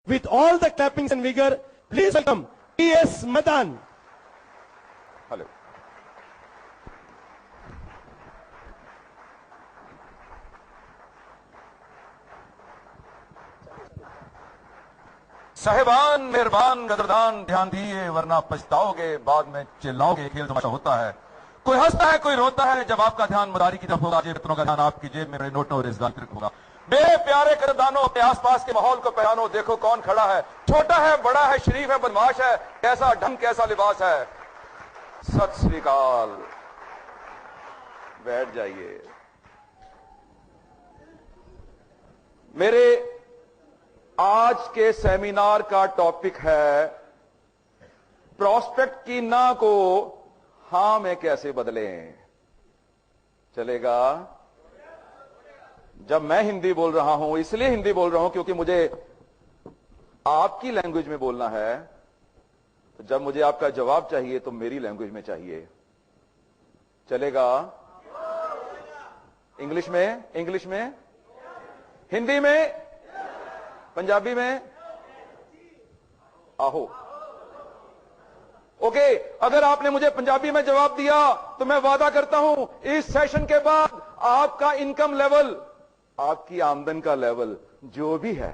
With all the clappings and vigor, please welcome T.S. Madan. Hello. साहिबान मेहरबान गदरदान ध्यान दिए वरना पछताओगे बाद में चिल्लाओगे। खेल तमाशा होता है, कोई हंसता है कोई रोता है। जब आपका ध्यान मदारी की तरफ होगा, जेब का ध्यान आपकी जेब में नोटों और इस गांतरिक होगा। मेरे प्यारे करदानों, अपने आसपास के माहौल को पहचानो। देखो कौन खड़ा है, छोटा है बड़ा है, शरीफ है बदमाश है, कैसा ढंग कैसा लिबास है। सत श्री अकाल। बैठ जाइए। मेरे आज के सेमिनार का टॉपिक है प्रॉस्पेक्ट की ना को हां में कैसे बदलें। चलेगा? जब मैं हिंदी बोल रहा हूं, इसलिए हिंदी बोल रहा हूं क्योंकि मुझे आपकी लैंग्वेज में बोलना है। तो जब मुझे आपका जवाब चाहिए तो मेरी लैंग्वेज में चाहिए। चलेगा? इंग्लिश में, हिंदी में, पंजाबी में, आहो। ओके, अगर आपने मुझे पंजाबी में जवाब दिया तो मैं वादा करता हूं इस सेशन के बाद आपका इनकम लेवल, आपकी आमदन का लेवल जो भी है,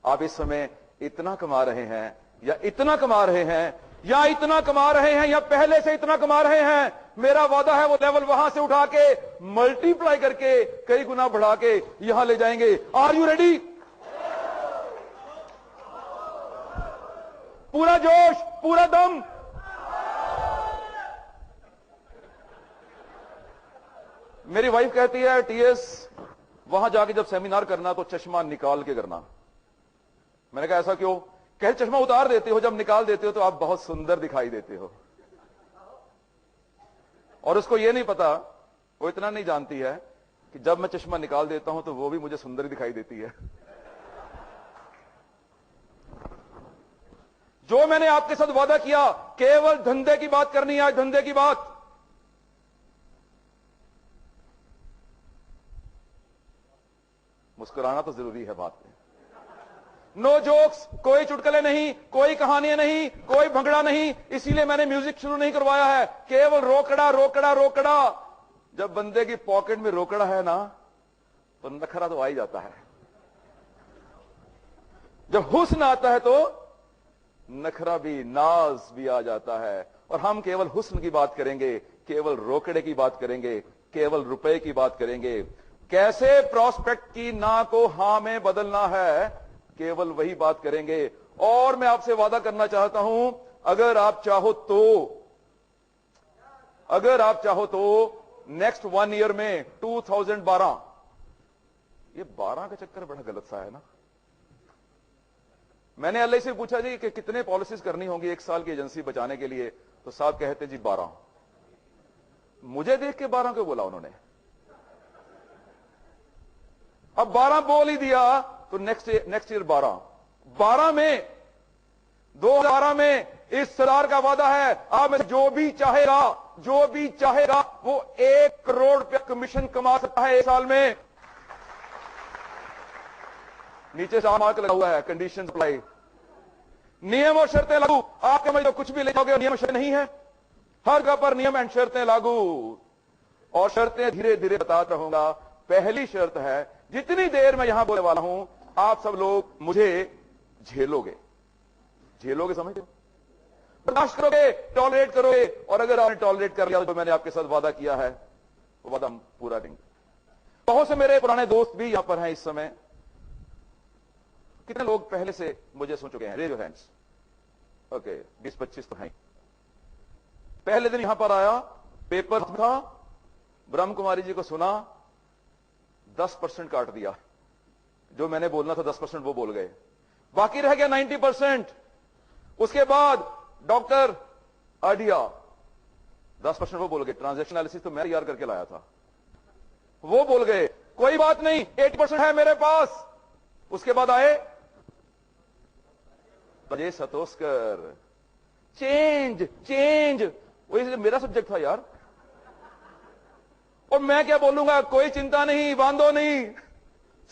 आप इस समय इतना कमा रहे हैं या इतना कमा रहे हैं या इतना कमा रहे हैं या पहले से इतना कमा रहे हैं, मेरा वादा है वो लेवल वहां से उठा के मल्टीप्लाई करके कई गुना बढ़ा के यहां ले जाएंगे। Are you ready? पूरा जोश, पूरा दम। मेरी वाइफ कहती है टीएस वहां जाके जब सेमिनार करना तो चश्मा निकाल के करना। मैंने कहा ऐसा क्यों? कहे चश्मा उतार देते हो, जब निकाल देते हो तो आप बहुत सुंदर दिखाई देते हो। और उसको यह नहीं पता, वो इतना नहीं जानती है कि जब मैं चश्मा निकाल देता हूं तो वो भी मुझे सुंदर दिखाई देती है। जो मैंने आपके साथ वादा किया, केवल धंधे की बात करनी है आज, धंधे की बात। मुस्कुराना तो जरूरी है बात में। नो जोक्स, कोई चुटकुले नहीं, कोई कहानियां नहीं, कोई भंगड़ा नहीं। इसीलिए मैंने म्यूजिक शुरू नहीं करवाया है। केवल रोकड़ा रोकड़ा रोकड़ा। जब बंदे की पॉकेट में रोकड़ा है ना तो नखरा तो आ ही जाता है। जब हुस्न आता है तो नखरा भी, नाज भी आ जाता है। और हम केवल हुस्न की बात करेंगे, केवल रोकड़े की बात करेंगे, केवल रुपए की बात करेंगे। कैसे प्रॉस्पेक्ट की ना को हां में बदलना है, केवल वही बात करेंगे। और मैं आपसे वादा करना चाहता हूं, अगर आप चाहो तो नेक्स्ट 1 ईयर में 2012, ये 12 का चक्कर बड़ा गलत सा है ना। मैंने एलआईसी से पूछा जी कि कितने पॉलिसीज करनी होंगी 1 साल की एजेंसी बचाने के लिए, तो साहब कहते जी 12। मुझे देख के 12 क्यों बोला उन्होंने? अब 12 बोल ही दिया तो नेक्स्ट ईयर 12 में 2012 में इस सरकार का वादा है, आप में जो भी चाहेगा वो 1 करोड़ रुपया कमीशन कमा सकता है 1 साल में। नीचे से मार्क लगा हुआ है, कंडीशन अप्लाई, नियम और शर्तें लागू। आपके में जो कुछ भी ले जाओगे नियम शर्तें नहीं है, हर जगह पर नियम एंड शर्तें लागू। और शर्तें धीरे धीरे बताता रहूंगा। पहली शर्त है, जितनी देर मैं यहां बोलने वाला हूं आप सब लोग मुझे झेलोगे समझते हो? बर्दाश्त करोगे, टॉलरेट करोगे। और अगर आपने टॉलरेट कर लिया तो मैंने आपके साथ वादा किया है वो वादा हम पूरा करेंगे। बहुत से मेरे पुराने दोस्त भी यहां पर हैं इस समय। कितने लोग पहले से मुझे सुन चुके हैं? Raise your hands. ओके, 20-25 तो हैं। पहले दिन यहां पर आया, पेपर था, ब्रह्म कुमारी जी को सुना, 10% काट दिया। जो मैंने बोलना था 10% वो बोल गए, बाकी रह गया 90%। उसके बाद डॉक्टर आडिया, 10% वो बोल गए। ट्रांजैक्शन एनालिसिस तो मैं तैयार करके लाया था, वो बोल गए। कोई बात नहीं, 80% है मेरे पास। उसके बाद आए अजय सतोस्कर, चेंज वो मेरा सब्जेक्ट था यार। और मैं क्या बोलूंगा, कोई चिंता नहीं, बांधो नहीं,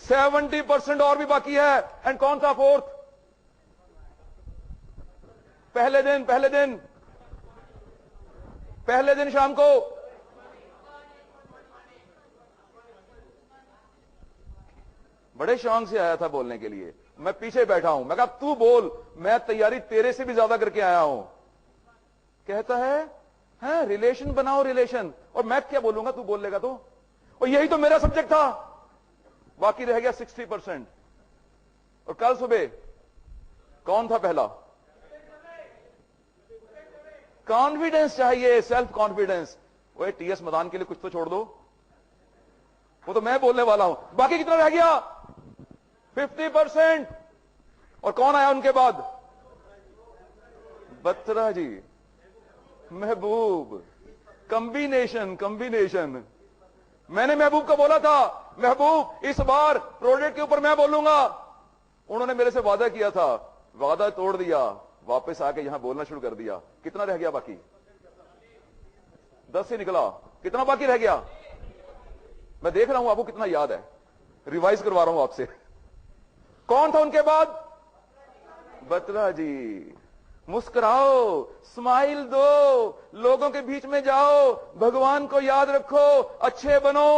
70% और भी बाकी है। एंड कौन सा 4th? पहले दिन शाम को बड़े शौक से आया था बोलने के लिए, मैं पीछे बैठा हूं, मैं कहा तू बोल, मैं तैयारी तेरे से भी ज्यादा करके आया हूं। कहता है रिलेशन बनाओ रिलेशन, और मैं क्या बोलूंगा, तू बोल लेगा तो, और यही तो मेरा सब्जेक्ट था। बाकी रह गया 60%। और कल सुबह कौन था पहला? कॉन्फिडेंस चाहिए, सेल्फ कॉन्फिडेंस। वो टीएस मदान के लिए कुछ तो छोड़ दो, वो तो मैं बोलने वाला हूं। बाकी कितना रह गया? 50%। और कौन आया उनके बाद? बत्रा जी, महबूब। कॉम्बिनेशन। मैंने महबूब को बोला था, महबूब इस बार प्रोजेक्ट के ऊपर मैं बोलूंगा। उन्होंने मेरे से वादा किया था, वादा तोड़ दिया, वापस आके यहां बोलना शुरू कर दिया। कितना रह गया बाकी? 10 से निकला। कितना बाकी रह गया? मैं देख रहा हूं आपको कितना याद है, रिवाइज करवा रहा हूं आपसे। कौन था उनके बाद? बत्रा जी। मुस्कुराओ, स्माइल दो, लोगों के बीच में जाओ, भगवान को याद रखो, अच्छे बनो।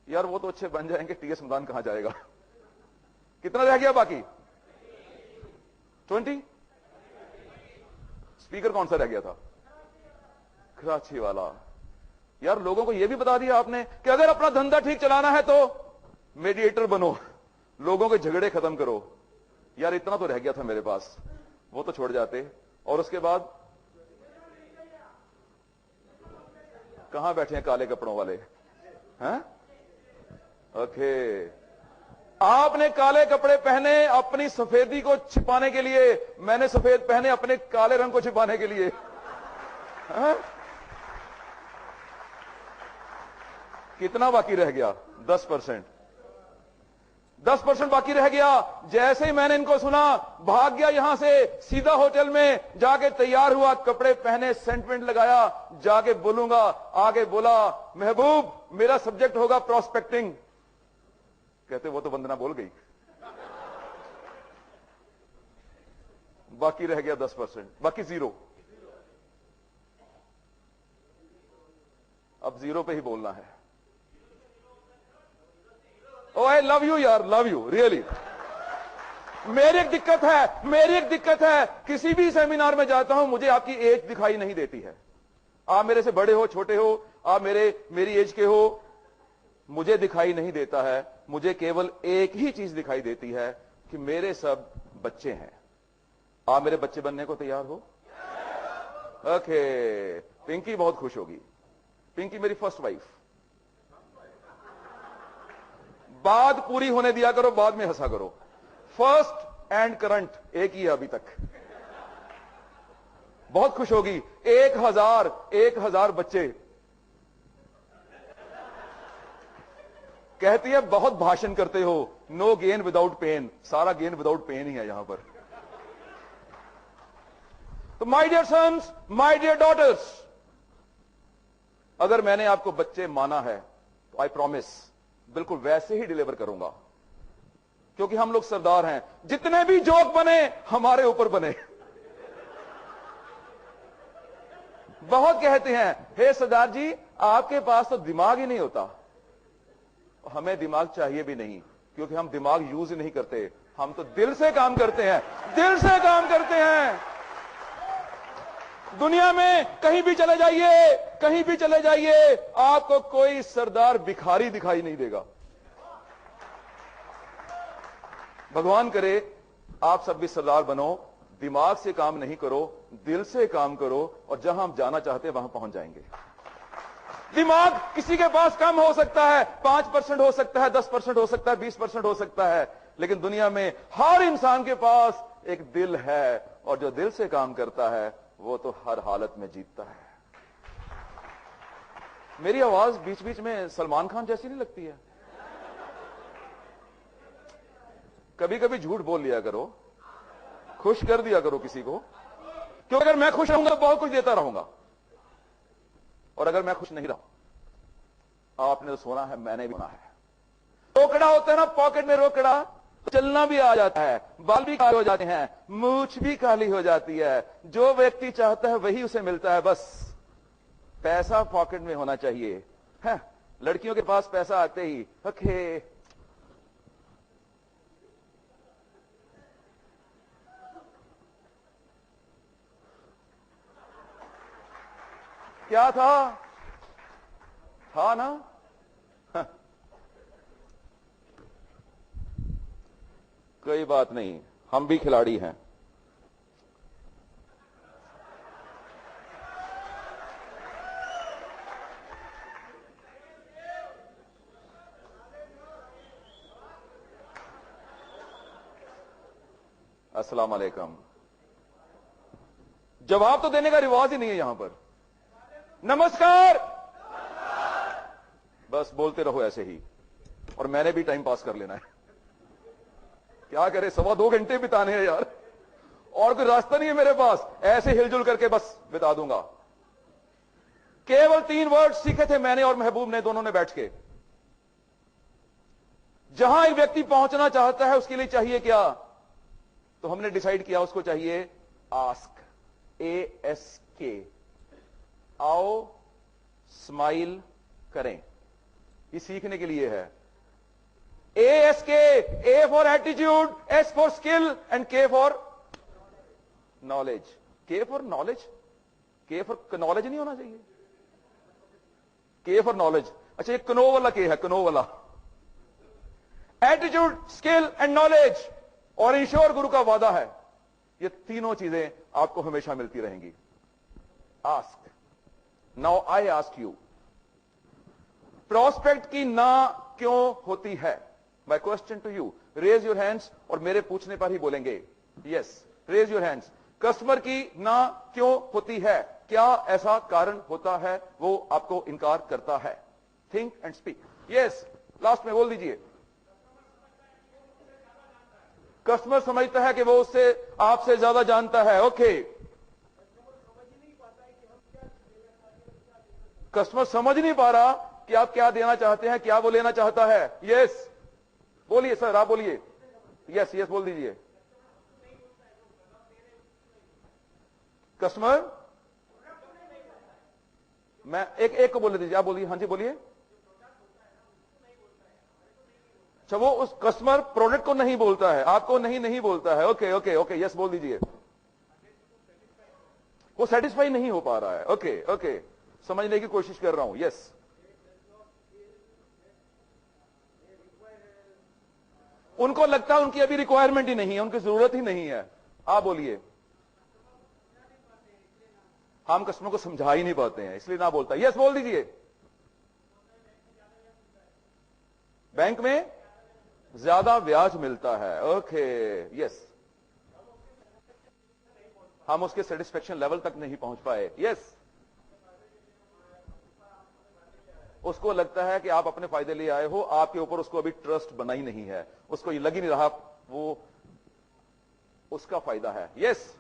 यार वो तो अच्छे बन जाएंगे, टीएस मदान कहां जाएगा? कितना रह गया बाकी? 20। स्पीकर कौन सा रह गया था? कराची वाला। यार लोगों को यह भी बता दिया आपने कि अगर अपना धंधा ठीक चलाना है तो मीडिएटर बनो, लोगों के झगड़े खत्म करो। यार इतना तो रह गया था मेरे पास, वो तो छोड़ जाते। और उसके बाद कहां बैठे हैं काले कपड़ों वाले? हैं? ओके, आपने काले कपड़े पहने अपनी सफेदी को छिपाने के लिए, मैंने सफेद पहने अपने काले रंग को छिपाने के लिए। हैं? कितना बाकी रह गया? 10%। 10% बाकी रह गया। जैसे ही मैंने इनको सुना, भाग गया यहां से, सीधा होटल में जाके तैयार हुआ, कपड़े पहने, सेंटमेंट लगाया, जाके बोलूंगा। आगे बोला, महबूब मेरा सब्जेक्ट होगा प्रोस्पेक्टिंग। कहते वो तो वंदना बोल गई। बाकी रह गया 10%, बाकी 0। अब 0 पे ही बोलना है। ओ आई लव यू यार, लव यू रियली। मेरी एक दिक्कत है, किसी भी सेमिनार में जाता हूं, मुझे आपकी एज दिखाई नहीं देती है। आप मेरे से बड़े हो, छोटे हो, आप मेरी एज के हो, मुझे दिखाई नहीं देता है। मुझे केवल एक ही चीज दिखाई देती है कि मेरे सब बच्चे हैं। आप मेरे बच्चे बनने को तैयार हो? ओके, पिंकी बहुत खुश होगी। पिंकी मेरी फर्स्ट वाइफ। बात पूरी होने दिया करो, बाद में हंसा करो। फर्स्ट एंड करंट एक ही है अभी तक। बहुत खुश होगी। 1000 बच्चे। कहती है बहुत भाषण करते हो, नो गेन विदाउट पेन। सारा गेन विदाउट पेन ही है यहां पर। तो my dear sons, my dear daughters, अगर मैंने आपको बच्चे माना है तो आई प्रॉमिस बिल्कुल वैसे ही डिलीवर करूंगा, क्योंकि हम लोग सरदार हैं। जितने भी जोक बने हमारे ऊपर बने। बहुत कहते हैं, हे सरदार जी आपके पास तो दिमाग ही नहीं होता। हमें दिमाग चाहिए भी नहीं, क्योंकि हम दिमाग यूज ही नहीं करते, हम तो दिल से काम करते हैं। दिल से काम करते हैं। दुनिया में कहीं भी चले जाइए, आपको कोई सरदार भिखारी दिखाई नहीं देगा। भगवान करे आप सब भी सरदार बनो, दिमाग से काम नहीं करो, दिल से काम करो, और जहां हम जाना चाहते हैं वहां पहुंच जाएंगे। दिमाग किसी के पास कम हो सकता है, 5% हो सकता है, 10% हो सकता है, 20% हो सकता है, लेकिन दुनिया में हर इंसान के पास एक दिल है, और जो दिल से काम करता है वो तो हर हालत में जीतता है। मेरी आवाज बीच बीच में सलमान खान जैसी नहीं लगती है? कभी कभी झूठ बोल लिया करो, खुश कर दिया करो किसी को, क्योंकि अगर मैं खुश रहूंगा तो बहुत कुछ देता रहूंगा, और अगर मैं खुश नहीं रहा, आपने तो सोना है, मैंने भी सोना है। रोकड़ा होता है ना, पॉकेट में रोकड़ा, चलना भी आ जाता है, बाल भी काले हो जाते हैं, मूछ भी काली हो जाती है। जो व्यक्ति चाहता है वही उसे मिलता है। बस पैसा पॉकेट में होना चाहिए है। लड़कियों के पास पैसा आते ही ओके, क्या था ना? कोई बात नहीं, हम भी खिलाड़ी हैं। अस्सलाम वालेकुम। जवाब तो देने का रिवाज ही नहीं है यहां पर। नमस्कार, बस बोलते रहो ऐसे ही, और मैंने भी टाइम पास कर लेना है। क्या करे, 2.25 घंटे बिताने हैं यार, और कोई रास्ता नहीं है मेरे पास। ऐसे हिलजुल करके बस बिता दूंगा। केवल 3 वर्ड सीखे थे मैंने और महबूब ने, दोनों ने बैठ के। जहां एक व्यक्ति पहुंचना चाहता है उसके लिए चाहिए क्या? तो हमने डिसाइड किया उसको चाहिए आस्क, ASK। आओ स्माइल करें, ये सीखने के लिए है। ASK, A for attitude, S for skill and K for knowledge. K for knowledge, K for knowledge नहीं होना चाहिए, K फॉर नॉलेज। अच्छा, ये कनो वाला K है, कनो वाला। एटीट्यूड, स्किल एंड नॉलेज और इंश्योर, गुरु का वादा है, ये तीनों चीजें आपको हमेशा मिलती रहेंगी। Ask. Now I ask you, prospect की ना क्यों होती है? My question to you, raise your hands, और मेरे पूछने पर ही बोलेंगे। Yes, raise your hands. Customer की ना क्यों होती है? क्या ऐसा कारण होता है वो आपको इनकार करता है? Think and speak. Yes, last में बोल दीजिए। कस्टमर समझता है कि वो उससे, आपसे ज्यादा जानता है। ओके, कस्टमर समझ नहीं पा रहा कि आप क्या देना चाहते हैं, क्या वो लेना चाहता है। यस, बोलिए सर, आप बोलिए। यस यस, बोल दीजिए। कस्टमर, मैं एक को बोल दीजिए, आप बोलिए। हाँ जी, बोलिए। अच्छा, वो उस कस्टमर प्रोडक्ट को नहीं बोलता है, आपको नहीं बोलता है। ओके ओके ओके, यस बोल दीजिए। वो सेटिस्फाई नहीं हो पा रहा है। ओके ओके, समझने की कोशिश कर रहा हूं। यस, उनको लगता है उनकी अभी रिक्वायरमेंट ही नहीं है, उनकी जरूरत ही नहीं है। आप बोलिए। हम कस्टमर को समझा ही नहीं पाते हैं, इसलिए ना बोलता। यस बोल दीजिए। बैंक में ज्यादा ब्याज मिलता है। ओके, यस, हम उसके सेटिस्फेक्शन लेवल तक नहीं पहुंच पाए। यस, उसको लगता है कि आप अपने फायदे लिए आए हो, आपके ऊपर उसको अभी ट्रस्ट बना ही नहीं है, उसको ये लग ही नहीं रहा वो उसका फायदा है। यस,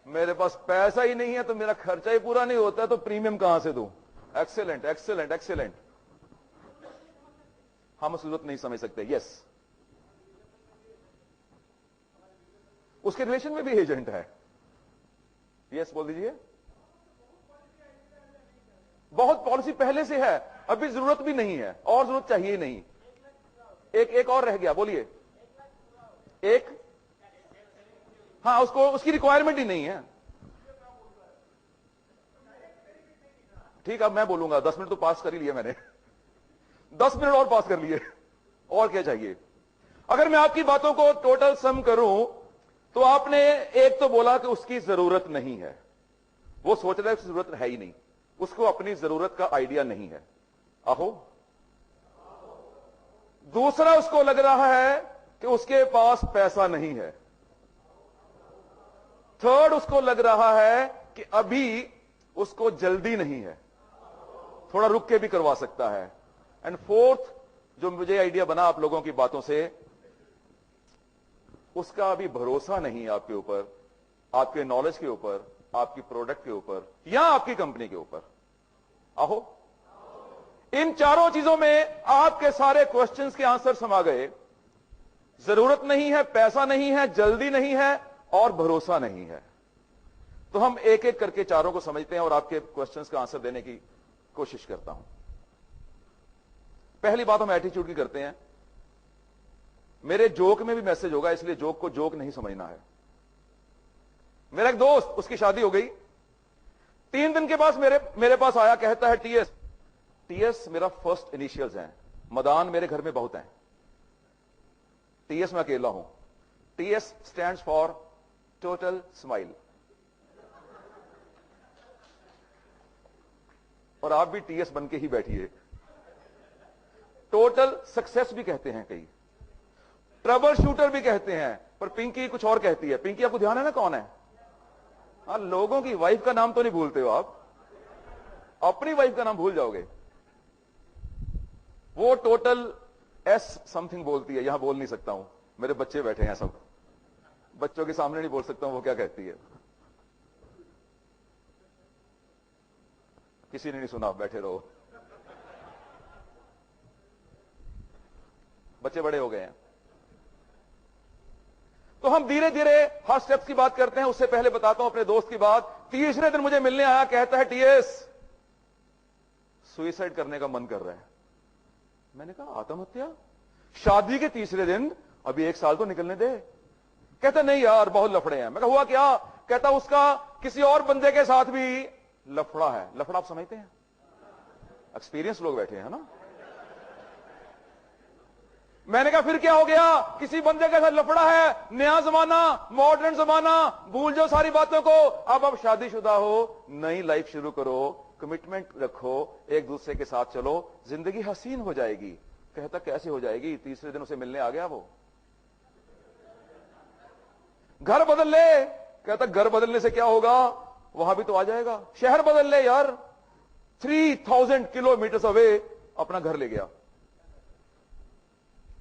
मेरे पास पैसा ही नहीं है तो मेरा खर्चा ही पूरा नहीं होता, तो प्रीमियम कहां से दूं? Excellent excellent excellent. हम उस जरूरत नहीं समझ सकते। यस, उसके रिलेशन में भी एजेंट है। यस बोल दीजिए। बहुत पॉलिसी पहले से है, अभी जरूरत भी नहीं है, और जरूरत चाहिए ही नहीं। एक और रह गया, बोलिए। एक, हाँ, उसको उसकी रिक्वायरमेंट ही नहीं है। ठीक है, मैं बोलूंगा। 10 मिनट तो पास कर ही लिए मैंने, 10 मिनट और पास कर लिए, और क्या चाहिए? अगर मैं आपकी बातों को टोटल सम करूं तो आपने एक तो बोला कि उसकी जरूरत नहीं है, वो सोच रहा है उसकी जरूरत है ही नहीं, उसको अपनी जरूरत का आइडिया नहीं है। आहो। दूसरा, उसको लग रहा है कि उसके पास पैसा नहीं है। थर्ड, उसको लग रहा है कि अभी उसको जल्दी नहीं है, थोड़ा रुक के भी करवा सकता है। एंड फोर्थ, जो मुझे आइडिया बना आप लोगों की बातों से, उसका अभी भरोसा नहीं है आपके ऊपर, आपके नॉलेज के ऊपर, आपकी प्रोडक्ट के ऊपर, या आपकी कंपनी के ऊपर। आहो, इन चारों चीजों में आपके सारे क्वेश्चंस के आंसर समा गए। जरूरत नहीं है, पैसा नहीं है, जल्दी नहीं है और भरोसा नहीं है। तो हम एक एक करके चारों को समझते हैं और आपके क्वेश्चंस का आंसर देने की कोशिश करता हूं। पहली बात हम एटीट्यूड की करते हैं। मेरे जोक में भी मैसेज होगा, इसलिए जोक को जोक नहीं समझना है। मेरा एक दोस्त, उसकी शादी हो गई। 3 दिन के बाद मेरे पास आया, कहता है टीएस। टीएस मेरा फर्स्ट इनिशियल्स हैं। मदान मेरे घर में बहुत हैं। टीएस मैं अकेला हूं। TS stands for total smile. और आप भी टीएस बन के ही बैठिए। टोटल सक्सेस भी कहते हैं कई, ट्रबल शूटर भी कहते हैं, पर पिंकी कुछ और कहती है। पिंकी आपको ध्यान है ना कौन है? हाँ, लोगों की वाइफ का नाम तो नहीं भूलते हो आप, अपनी वाइफ का नाम भूल जाओगे। वो टोटल एस समथिंग बोलती है, यहां बोल नहीं सकता हूं, मेरे बच्चे बैठे हैं सब, बच्चों के सामने नहीं बोल सकता हूं वो क्या कहती है। किसी ने नहीं सुना, बैठे रहो, बच्चे बड़े हो गए हैं। तो हम धीरे धीरे हर स्टेप्स की बात करते हैं। उससे पहले बताता हूं अपने दोस्त की बात। तीसरे दिन मुझे मिलने आया, कहता है टीएस सुइसाइड करने का मन कर रहा है। मैंने कहा आत्महत्या? शादी के तीसरे दिन, अभी 1 साल तो निकलने दे। कहता नहीं यार बहुत लफड़े हैं। मैं कहा हुआ क्या? कहता उसका किसी और बंदे के साथ भी लफड़ा है। लफड़ा आप समझते हैं? एक्सपीरियंस लोग बैठे हैं ना। मैंने कहा फिर क्या हो गया? किसी बंदे के साथ लफड़ा है, नया जमाना, मॉडर्न जमाना, भूल जाओ सारी बातों को। अब आप शादीशुदा हो, नई लाइफ शुरू करो, कमिटमेंट रखो, एक दूसरे के साथ चलो, जिंदगी हसीन हो जाएगी। कहता कैसे हो जाएगी? तीसरे दिन उसे मिलने आ गया वो। घर बदल ले। कहता घर बदलने से क्या होगा? वहां भी तो आ जाएगा। शहर बदल ले यार। 3000 किलोमीटर अवे अपना घर ले गया।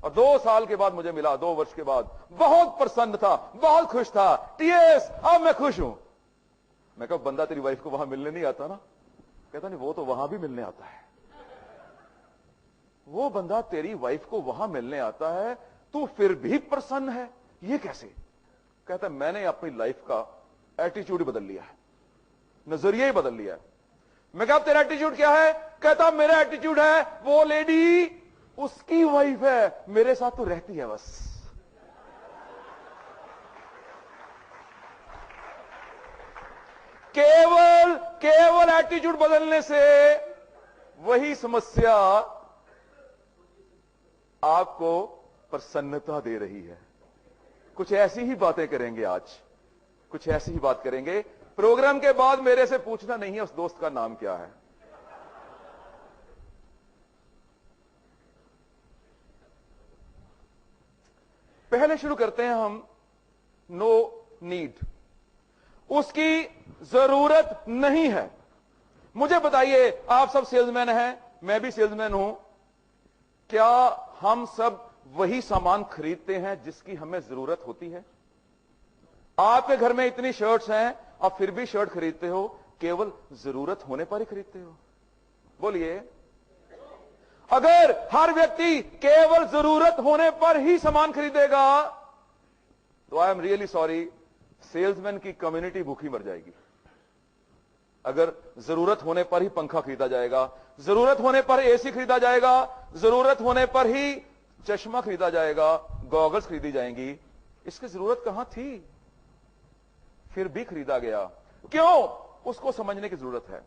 और 2 साल के बाद मुझे मिला, 2 वर्ष के बाद। बहुत प्रसन्न था, बहुत खुश था। टीएस अब मैं खुश हूं। मैं कहा बंदा तेरी वाइफ को वहां मिलने नहीं आता ना? कहता नहीं वो तो वहां भी मिलने आता है। वो बंदा तेरी वाइफ को वहां मिलने आता है, तू फिर भी प्रसन्न है, ये कैसे? कहता मैंने अपनी लाइफ का एटीट्यूड बदल लिया है, नजरिया ही बदल लिया है। मैं कहा तेरा एटीट्यूड क्या है? कहता मेरा एटीट्यूड है वो लेडी उसकी वाइफ है, मेरे साथ तो रहती है बस। केवल एटीट्यूड बदलने से वही समस्या आपको प्रसन्नता दे रही है। कुछ ऐसी ही बातें करेंगे आज, कुछ ऐसी ही बात करेंगे। प्रोग्राम के बाद मेरे से पूछना नहीं है उस दोस्त का नाम क्या है। पहले शुरू करते हैं हम नो नीड। उसकी जरूरत नहीं है। मुझे बताइए, आप सब सेल्समैन हैं, मैं भी सेल्समैन हूं, क्या हम सब वही सामान खरीदते हैं जिसकी हमें जरूरत होती है? आपके घर में इतनी शर्ट्स हैं, आप फिर भी शर्ट खरीदते हो, केवल जरूरत होने पर ही खरीदते हो? बोलिए। अगर हर व्यक्ति केवल जरूरत होने पर ही सामान खरीदेगा तो I am really sorry, salesman की कम्युनिटी भूखी मर जाएगी। अगर जरूरत होने पर ही पंखा खरीदा जाएगा, जरूरत होने पर एसी खरीदा जाएगा, जरूरत होने पर ही चश्मा खरीदा जाएगा, गॉगल्स खरीदी जाएंगी, इसकी जरूरत कहां थी? फिर भी खरीदा गया। क्यों? उसको समझने की जरूरत है।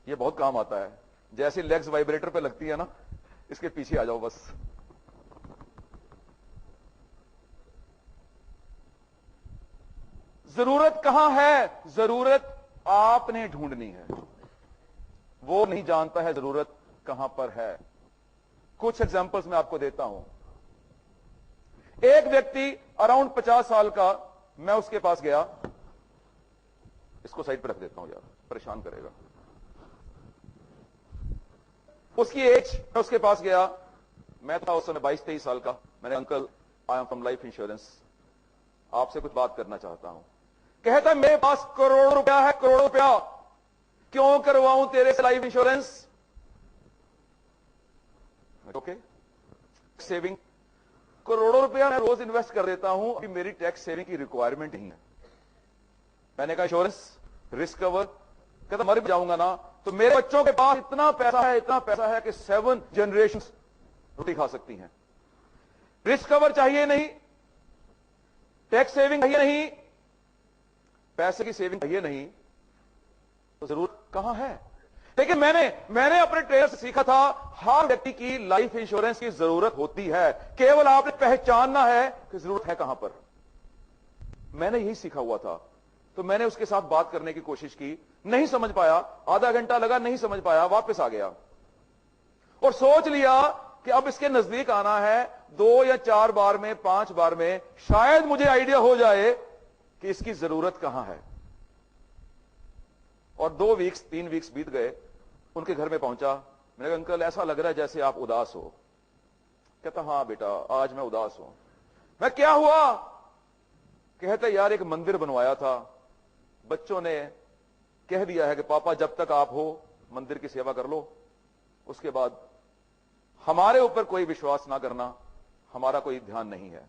ये बहुत काम आता है। जैसे लेग्स वाइब्रेटर पे लगती है ना, इसके पीछे आ जाओ बस। जरूरत कहां है? जरूरत आपने ढूंढनी है। वो नहीं जानता है जरूरत कहां पर है। कुछ एग्जांपल्स मैं आपको देता हूं। एक व्यक्ति अराउंड 50 साल का, मैं उसके पास गया। इसको साइड पर रख देता हूं यार, परेशान करेगा। उसकी एज, मैं उसके पास गया, मैं था उस समय 22-23 साल का। मैंने uncle, I am from life insurance, आपसे कुछ बात करना चाहता हूं। कहता मेरे पास करोड़ों रुपया है, करोड़ों रुपया। क्यों करवाऊं तेरे से लाइफ इंश्योरेंस? ओके, सेविंग करोड़ों रुपया मैं रोज इन्वेस्ट कर देता हूं, अभी मेरी टैक्स सेविंग की रिक्वायरमेंट नहीं है। मैंने कहा इंश्योरेंस, रिस्क कवर, कहता मर भी जाऊंगा ना तो मेरे बच्चों के पास इतना पैसा है कि 7 जनरेशंस रोटी खा सकती हैं। रिस्क कवर चाहिए नहीं, टैक्स सेविंग चाहिए नहीं, पैसे की सेविंग चाहिए नहीं, तो जरूरत कहां है? लेकिन मैंने अपने ट्रेनर से सीखा था, हर व्यक्ति की लाइफ इंश्योरेंस की जरूरत होती है, केवल आपने पहचानना है कि जरूरत है कहां पर। मैंने यही सीखा हुआ था, तो मैंने उसके साथ बात करने की कोशिश की, नहीं समझ पाया, आधा घंटा लगा, नहीं समझ पाया, वापस आ गया और सोच लिया कि अब इसके नजदीक आना है, 2 या 4 बार में, 5 बार में शायद मुझे आइडिया हो जाए कि इसकी जरूरत कहां है। और 2 वीक्स 3 वीक्स बीत गए, उनके घर में पहुंचा, मैंने कहा अंकल ऐसा लग रहा है जैसे आप उदास हो। कहता हां बेटा आज मैं उदास हूं। मैं क्या हुआ? कहते यार एक मंदिर बनवाया था, बच्चों ने कह दिया है कि पापा जब तक आप हो मंदिर की सेवा कर लो, उसके बाद हमारे ऊपर कोई विश्वास ना करना, हमारा कोई ध्यान नहीं है।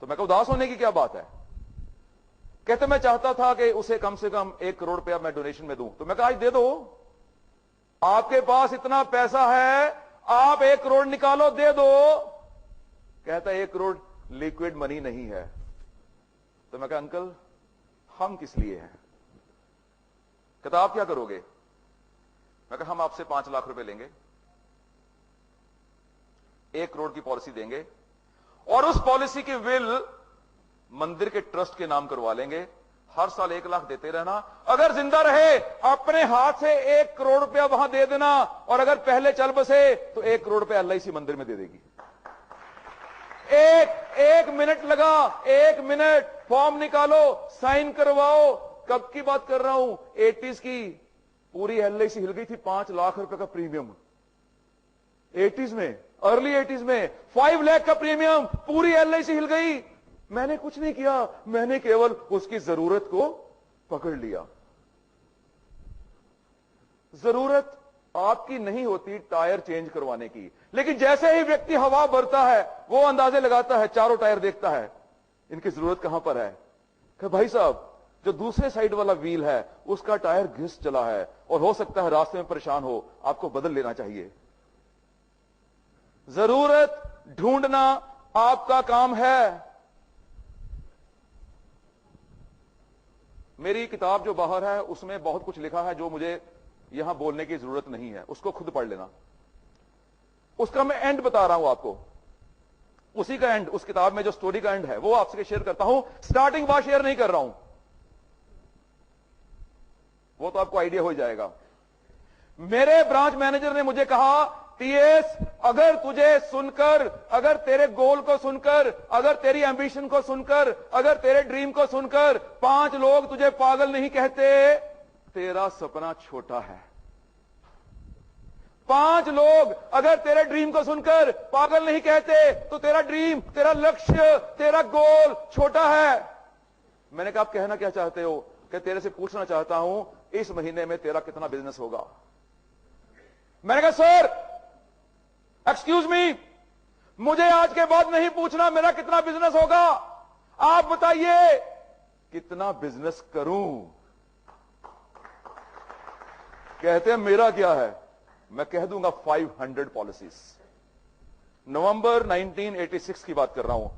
तो मैं कहा उदास होने की क्या बात है? कहते मैं चाहता था कि उसे कम से कम 1 करोड़ रुपया मैं डोनेशन में दूं। तो मैं कहा आज दे दो, आपके पास इतना पैसा है, आप 1 करोड़ निकालो दे दो। कहता 1 करोड़ लिक्विड मनी नहीं है। तो मैं कहा अंकल हम किस लिए हैं? कहता आप क्या करोगे? मैं कहा हम आपसे 5 लाख रुपए लेंगे, 1 करोड़ की पॉलिसी देंगे और उस पॉलिसी की विल मंदिर के ट्रस्ट के नाम करवा लेंगे, हर साल 1 लाख देते रहना, अगर जिंदा रहे अपने हाथ से 1 करोड़ रुपया वहां दे देना, और अगर पहले चल बसे तो 1 करोड़ रुपया LIC मंदिर में दे देगी। एक मिनट लगा, 1 मिनट, फॉर्म निकालो, साइन करवाओ। कब की बात कर रहा हूं? 80s की। पूरी LIC हिल गई थी, 5 लाख रुपए का प्रीमियम 80s में, अर्ली 80s में 5 लाख का प्रीमियम, पूरी LIC हिल गई। मैंने कुछ नहीं किया, मैंने केवल उसकी जरूरत को पकड़ लिया। जरूरत आपकी नहीं होती टायर चेंज करवाने की, लेकिन जैसे ही व्यक्ति हवा भरता है वो अंदाजे लगाता है, चारों टायर देखता है, इनकी जरूरत कहां पर है। कि भाई साहब जो दूसरे साइड वाला व्हील है उसका टायर घिस चला है और हो सकता है रास्ते में परेशान हो, आपको बदल लेना चाहिए। जरूरत ढूंढना आपका काम है। मेरी किताब जो बाहर है उसमें बहुत कुछ लिखा है जो मुझे यहां बोलने की जरूरत नहीं है, उसको खुद पढ़ लेना। उसका मैं एंड बता रहा हूं आपको, उसी का एंड, उस किताब में जो स्टोरी का एंड है वो आपसे शेयर करता हूं। स्टार्टिंग बात शेयर नहीं कर रहा हूं, वो तो आपको आइडिया हो जाएगा। मेरे ब्रांच मैनेजर ने मुझे कहा TS अगर तुझे सुनकर, अगर तेरे गोल को सुनकर, अगर तेरी एंबिशन को सुनकर, अगर तेरे ड्रीम को सुनकर 5 लोग तुझे पागल नहीं कहते, तेरा सपना छोटा है। 5 लोग अगर तेरे ड्रीम को सुनकर पागल नहीं कहते तो तेरा ड्रीम, तेरा लक्ष्य, तेरा गोल छोटा है। मैंने कहा आप कहना क्या चाहते हो? कि तेरे से पूछना चाहता हूं इस महीने में तेरा कितना बिजनेस होगा। मैंने कहा सर एक्सक्यूज मी, मुझे आज के बाद नहीं पूछना मेरा कितना बिजनेस होगा, आप बताइए कितना बिजनेस करूं। कहते हैं मेरा क्या है? मैं कह दूंगा 500 पॉलिसीज। नवंबर 1986 की बात कर रहा हूं,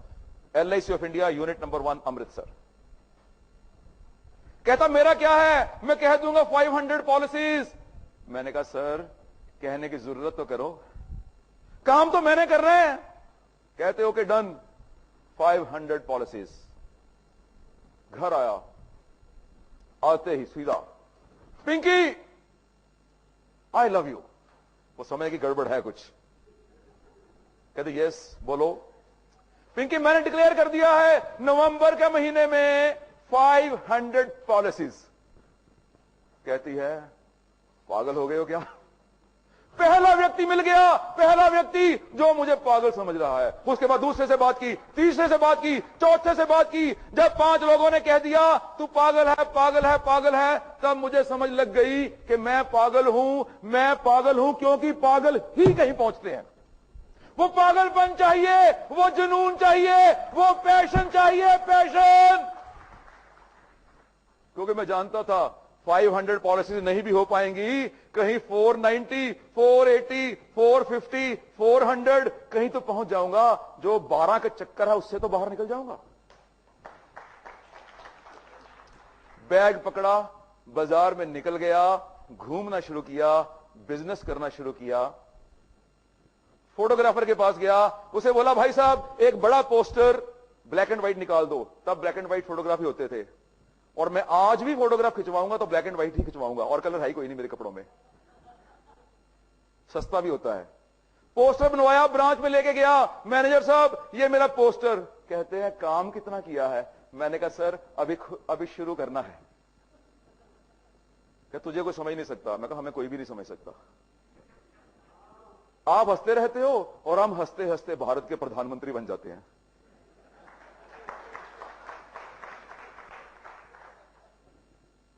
LIC of India unit number 1 Amritsar. कहता मेरा क्या है? मैं कह दूंगा 500 पॉलिसीज। मैंने कहा सर कहने की जरूरत तो करो, काम तो मैंने कर रहे हैं। कहते ओके डन, 500 पॉलिसीज। घर आया, आते ही सीधा पिंकी आई लव यू। वो समय की गड़बड़ है कुछ। कहते यस बोलो। पिंकी मैंने डिक्लेयर कर दिया है नवंबर के महीने में 500 पॉलिसीज। कहती है पागल हो गए हो क्या? पहला व्यक्ति मिल गया, पहला व्यक्ति जो मुझे पागल समझ रहा है। उसके बाद दूसरे से बात की, तीसरे से बात की, चौथे से बात की। जब 5 लोगों ने कह दिया तू पागल है, पागल है, पागल है, तब मुझे समझ लग गई कि मैं पागल हूं क्योंकि पागल ही कहीं पहुंचते हैं। वो पागलपन चाहिए, वो जुनून चाहिए, वो पैशन चाहिए, पैशन। क्योंकि मैं जानता था 500 पॉलिसीज नहीं भी हो पाएंगी, कहीं 490, 480, 450, 400 कहीं तो पहुंच जाऊंगा। जो 12 का चक्कर है उससे तो बाहर निकल जाऊंगा। बैग पकड़ा, बाजार में निकल गया, घूमना शुरू किया, बिजनेस करना शुरू किया। फोटोग्राफर के पास गया, उसे बोला भाई साहब एक बड़ा पोस्टर ब्लैक एंड व्हाइट निकाल दो। तब ब्लैक एंड व्हाइट फोटोग्राफी होते थे, और मैं आज भी फोटोग्राफ खिंचवाऊंगा तो ब्लैक एंड व्हाइट ही खिंचवाऊंगा, और कलर है ही कोई नहीं मेरे कपड़ों में, सस्ता भी होता है। पोस्टर बनवाया, ब्रांच में लेके गया, मैनेजर साहब ये मेरा पोस्टर। कहते हैं काम कितना किया है? मैंने कहा सर अभी शुरू करना है। क्या तुझे कोई समझ नहीं सकता? मैं कहा हमें कोई भी नहीं समझ सकता। आप हंसते रहते हो और हम हंसते हंसते भारत के प्रधानमंत्री बन जाते हैं।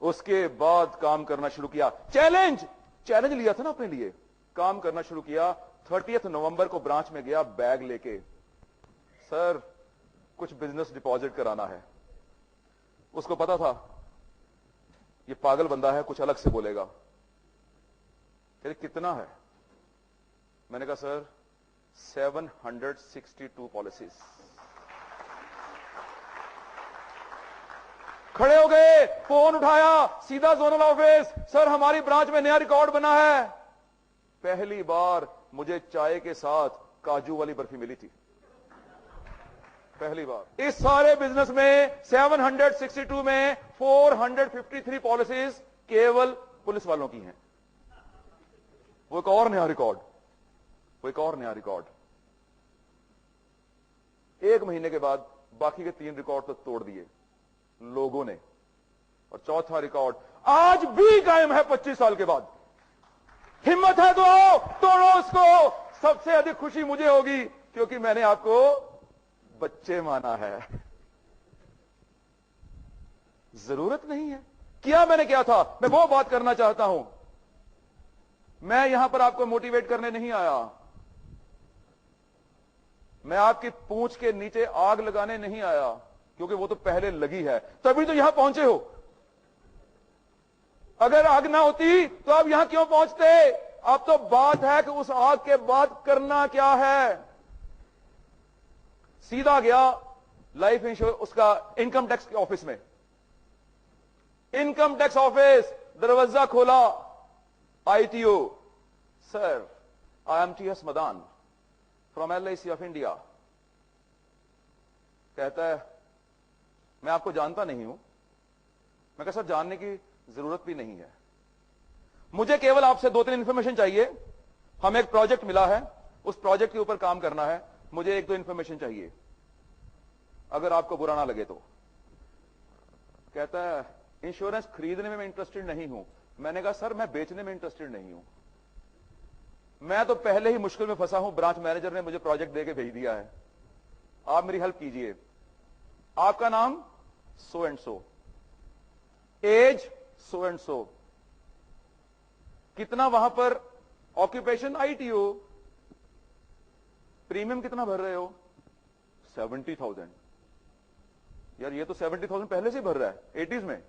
उसके बाद काम करना शुरू किया, चैलेंज लिया था ना अपने लिए, काम करना शुरू किया। 30 नवंबर को ब्रांच में गया बैग लेके, सर कुछ बिजनेस डिपॉजिट कराना है। उसको पता था ये पागल बंदा है, कुछ अलग से बोलेगा। कहते कितना है? मैंने कहा सर 762 पॉलिसीज। खड़े हो गए, फोन उठाया, सीधा जोनल ऑफिस, सर हमारी ब्रांच में नया रिकॉर्ड बना है। पहली बार मुझे चाय के साथ काजू वाली बर्फी मिली थी, पहली बार। इस सारे बिजनेस में 762 में 453 पॉलिसीज केवल पुलिस वालों की हैं। वो एक और नया रिकॉर्ड, वो एक और नया रिकॉर्ड। 1 महीने के बाद बाकी के 3 रिकॉर्ड तो तोड़ दिए लोगों ने, और चौथा रिकॉर्ड आज भी कायम है 25 साल के बाद। हिम्मत है तो आओ, तोड़ो उसको। सबसे अधिक खुशी मुझे होगी क्योंकि मैंने आपको बच्चे माना है। जरूरत नहीं है। किया मैंने क्या था, मैं वो बात करना चाहता हूं। मैं यहां पर आपको मोटिवेट करने नहीं आया, मैं आपकी पूंछ के नीचे आग लगाने नहीं आया, क्योंकि वो तो पहले लगी है, तभी तो यहां पहुंचे हो। अगर आग ना होती तो आप यहां क्यों पहुंचते? अब तो बात है कि उस आग के बाद करना क्या है। सीधा गया लाइफ इंश्योरेंस, उसका इनकम टैक्स के ऑफिस में। इनकम टैक्स ऑफिस, दरवाजा खोला, ITO, sir I am TS Madan from LIC of India. कहता है मैं आपको जानता नहीं हूं। मैं कहा सर जानने की जरूरत भी नहीं है, मुझे केवल आपसे 2-3 इंफॉर्मेशन चाहिए। हमें एक प्रोजेक्ट मिला है, उस प्रोजेक्ट के ऊपर काम करना है, मुझे 1-2 इंफॉर्मेशन चाहिए, अगर आपको बुरा ना लगे तो। कहता है इंश्योरेंस खरीदने में मैं इंटरेस्टेड नहीं हूं। मैंने कहा सर मैं बेचने में इंटरेस्टेड नहीं हूं, मैं तो पहले ही मुश्किल में फंसा हूं, ब्रांच मैनेजर ने मुझे प्रोजेक्ट देके भेज दिया है, आप मेरी हेल्प कीजिए। आपका नाम so and so, as so and so, कितना वहां पर ऑक्यूपेशन ITO, प्रीमियम कितना भर रहे हो? 70,000। यार ये तो 70,000 पहले से भर रहा है 80s में,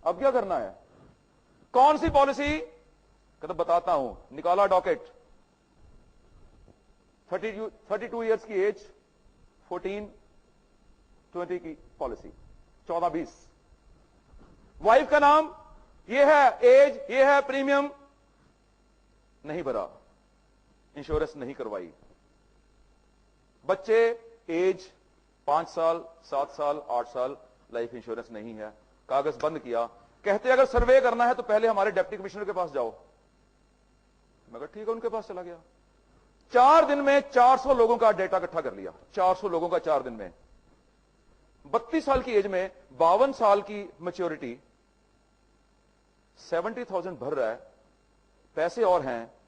अब क्या करना है? कौन सी पॉलिसी? कहता बताता हूं। निकाला डॉकेट, 32 इयर्स की एज, 14-20 की पॉलिसी, 14-20। वाइफ का नाम ये है, एज ये है, प्रीमियम नहीं भरा, इंश्योरेंस नहीं करवाई। बच्चे एज 5 साल, 7 साल, 8 साल, लाइफ इंश्योरेंस नहीं है, कागज बंद किया। कहते अगर सर्वे करना है तो पहले हमारे डिप्टी कमिश्नर के पास जाओ। मैं कहा ठीक है, उनके पास चला गया। 4 दिन में 400 लोगों का डेटा इकट्ठा कर लिया, 400 लोगों का 4 दिन में। 32 साल की एज में 52 साल की मैच्योरिटी, 70,000 भर रहा है, पैसे और हैं,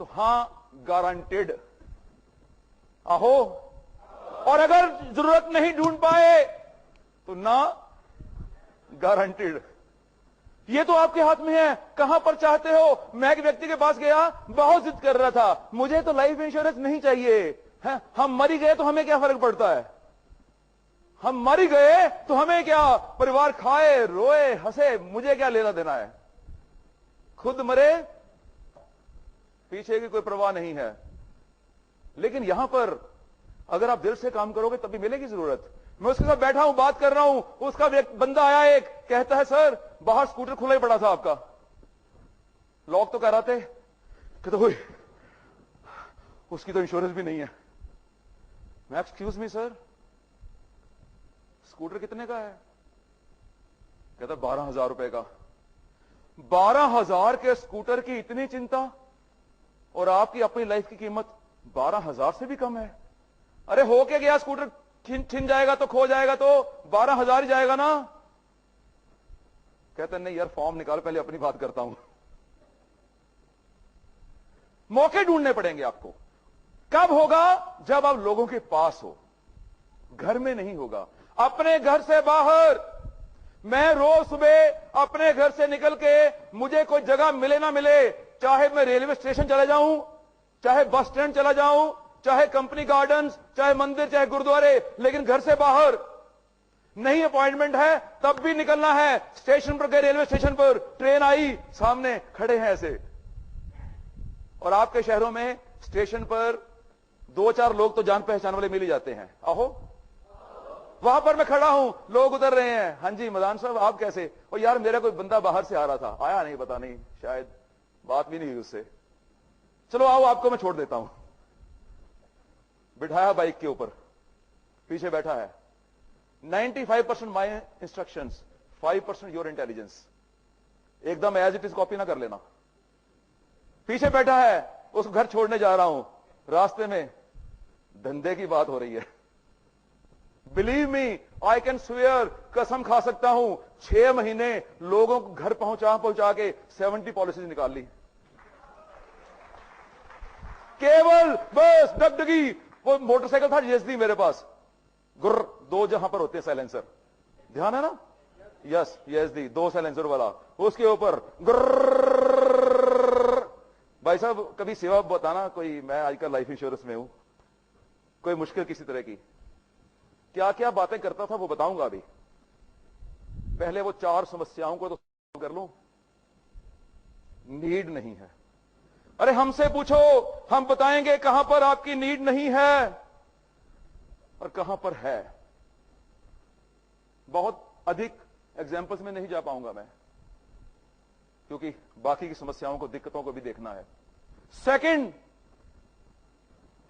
तो हां गारंटेड आहो, और अगर जरूरत नहीं ढूंढ पाए तो ना गारंटेड। ये तो आपके हाथ में है, कहां पर चाहते हो। मैं एक व्यक्ति के पास गया, बहुत जिद कर रहा था, मुझे तो लाइफ इंश्योरेंस नहीं चाहिए है, हम मर ही गए तो हमें क्या फर्क पड़ता है, हम मर ही गए तो हमें क्या, परिवार खाए रोए हंसे, मुझे क्या लेना देना है, खुद मरे पीछे की कोई परवाह नहीं है। लेकिन यहां पर अगर आप दिल से काम करोगे तभी मिलेगी जरूरत। मैं उसके साथ बैठा हूं, बात कर रहा हूं, उसका बंदा आया एक, कहता है सर बाहर स्कूटर खुला ही पड़ा था आपका, लॉक तो कर रहे थे, कहते हुए उसकी तो इंश्योरेंस भी नहीं है। मैं एक्सक्यूज मी सर, स्कूटर कितने का है, कहता 12,000 रुपए का। 12,000 के स्कूटर की इतनी चिंता, और आपकी अपनी लाइफ की कीमत 12,000 से भी कम है। अरे हो के गया, स्कूटर छिन जाएगा तो, खो जाएगा तो 12,000 ही जाएगा ना। कहते नहीं यार फॉर्म निकाल, पहले अपनी बात करता हूं। मौके ढूंढने पड़ेंगे आपको। कब होगा, जब आप लोगों के पास हो, घर में नहीं होगा। अपने घर से बाहर, मैं रोज सुबह अपने घर से निकल के, मुझे कोई जगह मिले ना मिले, चाहे मैं रेलवे स्टेशन चला जाऊं, चाहे बस स्टैंड चला जाऊं, चाहे कंपनी गार्डन्स, चाहे मंदिर, चाहे गुरुद्वारे, लेकिन घर से बाहर नहीं अपॉइंटमेंट है तब भी निकलना है। स्टेशन पर गए, रेलवे स्टेशन पर ट्रेन आई, सामने खड़े हैं ऐसे। और आपके शहरों में स्टेशन पर 2-4 लोग तो जान पहचान वाले मिल ही जाते हैं। आहो, वहां पर मैं खड़ा हूं, लोग उतर रहे हैं, हां जी मदान साहब आप कैसे, और यार मेरा कोई बंदा बाहर से आ रहा था, आया नहीं, पता नहीं, शायद बात भी नहीं हुई उससे, चलो आओ आपको मैं छोड़ देता हूं। बिठाया बाइक के ऊपर, पीछे बैठा है। 95% माई इंस्ट्रक्शंस, 5% योर इंटेलिजेंस। एकदम एज इट इज कॉपी ना कर लेना। पीछे बैठा है, उसको घर छोड़ने जा रहा हूं, रास्ते में धंधे की बात हो रही है। Believe me, I can swear, कसम खा सकता हूं, 6 महीने लोगों को घर पहुंचा के 70 पॉलिसीज निकाल ली। केवल बस डगडगी, वो मोटरसाइकिल था जीएसडी मेरे पास, गुर्र, 2 जहां पर होते हैं साइलेंसर, ध्यान है ना, यस जीएसडी 2 साइलेंसर वाला, उसके ऊपर गुर्र। भाई साहब कभी सेवा बताना कोई, मैं आजकल लाइफ इंश्योरेंस में हूं, कोई मुश्किल किसी तरह की, क्या क्या बातें करता था वो बताऊंगा अभी। पहले वो 4 समस्याओं को तो कर लूं। नीड नहीं है, अरे हमसे पूछो, हम बताएंगे कहां पर आपकी नीड नहीं है और कहां पर है। बहुत अधिक एग्जांपल्स में नहीं जा पाऊंगा मैं, क्योंकि बाकी की समस्याओं को, दिक्कतों को भी देखना है। सेकंड,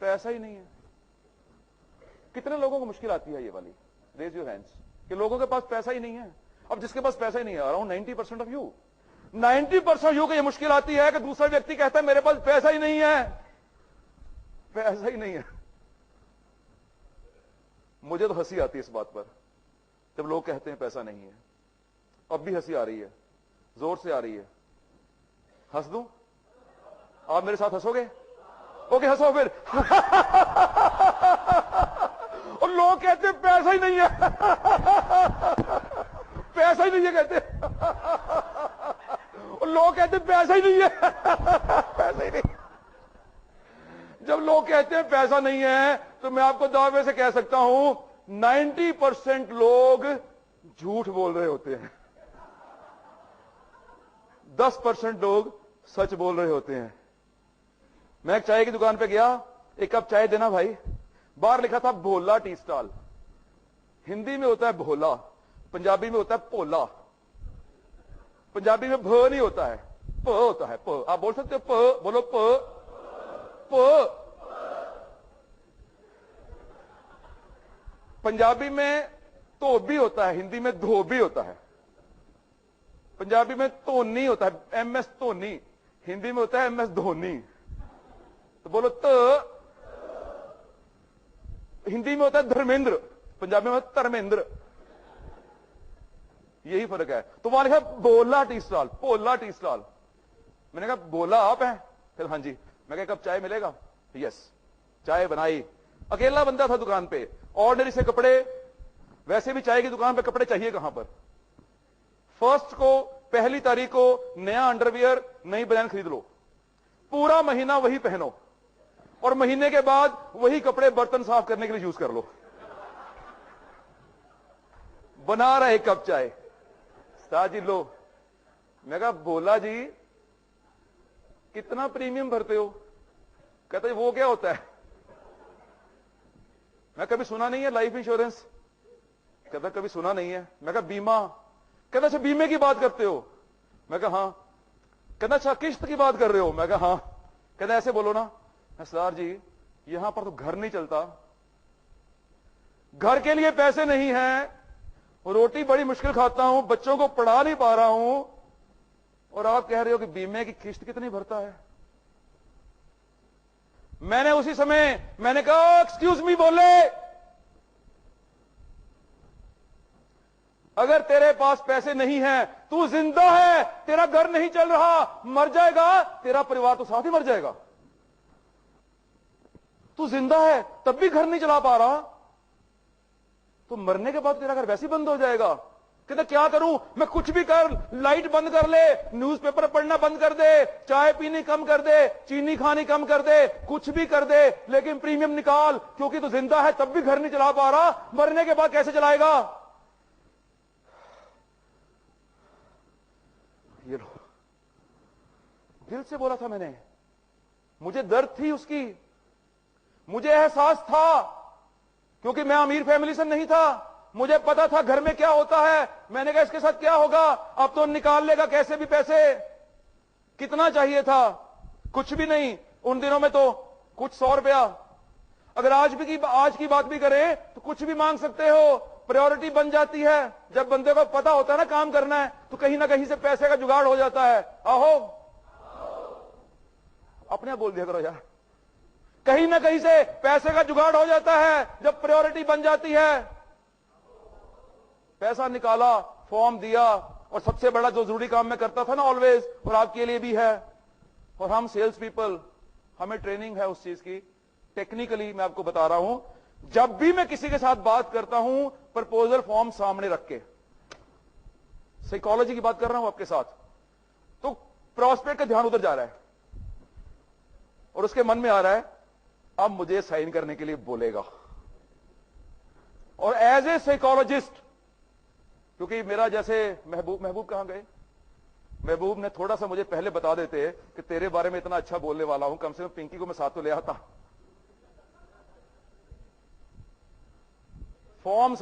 पैसा ही नहीं है। कितने लोगों को मुश्किल आती है ये वाली, रेज योर हैंड्स, कि लोगों के पास पैसा ही नहीं है। अब जिसके पास पैसा ही नहीं है, अराउंड 90% ऑफ यू, 90% यू को ये मुश्किल आती है कि दूसरा व्यक्ति कहता है मेरे पास पैसा ही नहीं है, पैसा ही नहीं है। मुझे तो हंसी आती है इस बात पर जब लोग कहते हैं पैसा नहीं है। अब भी हंसी आ रही है, जोर से आ रही है। हंस दूं? आप मेरे साथ हंसोगे? ओके हंसो फिर। और लोग कहते हैं पैसा ही नहीं है, पैसा ही नहीं है कहते। और लोग कहते हैं पैसा ही नहीं है, पैसा ही नहीं। जब लोग कहते हैं पैसा नहीं है तो मैं आपको दावे से कह सकता हूं 90% लोग झूठ बोल रहे होते हैं, 10% लोग सच बोल रहे होते हैं। मैं एक चाय की दुकान पे गया, एक कप चाय देना भाई, बाहर लिखा था भोला टी स्टॉल। हिंदी में होता है भोला, पंजाबी में होता है भोला। पंजाबी में भ नहीं होता है, प होता है, प। आप बोल सकते हो प, बोलो प, प। पंजाबी में धोबी होता है, हिंदी में धोबी होता है। पंजाबी में धोनी होता है, एमएस धोनी, हिंदी में होता है एमएस धोनी। तो बोलो त। हिंदी में होता है धर्मेंद्र, पंजाबी में धर्मेंद्र। यही फर्क है। तो वहां लिखा बोला टी स्टॉल, भोला टी स्टॉल। मैंने कहा बोला आप हैं? फिर हाँ जी। मैं कहा कप चाय मिलेगा? यस। चाय बनाई, अकेला बंदा था दुकान पे, ऑर्डनरी से कपड़े, वैसे भी चाय की दुकान पे कपड़े चाहिए कहां पर। फर्स्ट को, पहली तारीख को नया अंडरवियर, नई बनियान खरीद लो, पूरा महीना वही पहनो, और महीने के बाद वही कपड़े बर्तन साफ करने के लिए यूज कर लो। बना रहा एक कप चाय, उस्ताद जी लो। मैं कहा बोला जी कितना प्रीमियम भरते हो? कहते वो क्या होता है? मैं कभी सुना नहीं है लाइफ इंश्योरेंस। कहता कभी सुना नहीं है। मैं कहा बीमा। कहता अच्छा बीमे की बात करते हो? मैं कहा हां। कहता अच्छा किस्त की बात कर रहे हो? मैं कहा हां। कहता ऐसे बोलो ना। सरदार जी यहां पर तो घर नहीं चलता, घर के लिए पैसे नहीं है, रोटी बड़ी मुश्किल खाता हूं, बच्चों को पढ़ा नहीं पा रहा हूं, और आप कह रहे हो कि बीमे की किस्त कितनी भरता है? मैंने उसी समय मैंने कहा एक्सक्यूज मी बोले, अगर तेरे पास पैसे नहीं है, तू जिंदा है, तेरा घर नहीं चल रहा, मर जाएगा, तेरा परिवार तो साथ ही मर जाएगा। तू जिंदा है तब भी घर नहीं चला पा रहा, तो मरने के बाद तेरा घर वैसे ही बंद हो जाएगा। कहते क्या करूं मैं? कुछ भी कर, लाइट बंद कर ले, न्यूज़पेपर पढ़ना बंद कर दे, चाय पीनी कम कर दे, चीनी खानी कम कर दे, कुछ भी कर दे, लेकिन प्रीमियम निकाल, क्योंकि तू जिंदा है तब भी घर नहीं चला पा रहा, मरने के बाद कैसे चलाएगा? ये लो, दिल से बोला था मैंने, मुझे दर्द थी उसकी, मुझे एहसास था, क्योंकि मैं अमीर फैमिली से नहीं था, मुझे पता था घर में क्या होता है। मैंने कहा इसके साथ क्या होगा, अब तो निकाल लेगा कैसे भी पैसे। कितना चाहिए था? कुछ भी नहीं, उन दिनों में तो कुछ 100 रुपया। अगर आज की बात भी करें तो कुछ भी मांग सकते हो, प्रायोरिटी बन जाती है। जब बंदे को पता होता है ना काम करना है, तो कहीं ना कहीं से पैसे का जुगाड़ हो जाता है। आहो, अपने आप बोल दिया करो यार, कहीं ना कहीं से पैसे का जुगाड़ हो जाता है जब प्रायोरिटी बन जाती है। पैसा निकाला, फॉर्म दिया, और सबसे बड़ा जो जरूरी काम मैं करता था ना ऑलवेज, और आपके लिए भी है, और हम सेल्स पीपल, हमें ट्रेनिंग है उस चीज की। टेक्निकली मैं आपको बता रहा हूं, जब भी मैं किसी के साथ बात करता हूं, प्रपोजल फॉर्म सामने रख के, साइकोलॉजी की बात कर रहा हूं आपके साथ, तो प्रॉस्पेक्ट का ध्यान उधर जा रहा है, और उसके मन में आ रहा है अब मुझे साइन करने के लिए बोलेगा। और एज ए साइकोलॉजिस्ट, क्योंकि मेरा जैसे महबूब कहां गए? महबूब ने थोड़ा सा मुझे पहले बता देते कि तेरे बारे में इतना अच्छा बोलने वाला हूं, कम से कम पिंकी को मैं साथ तो ले आता। फॉर्म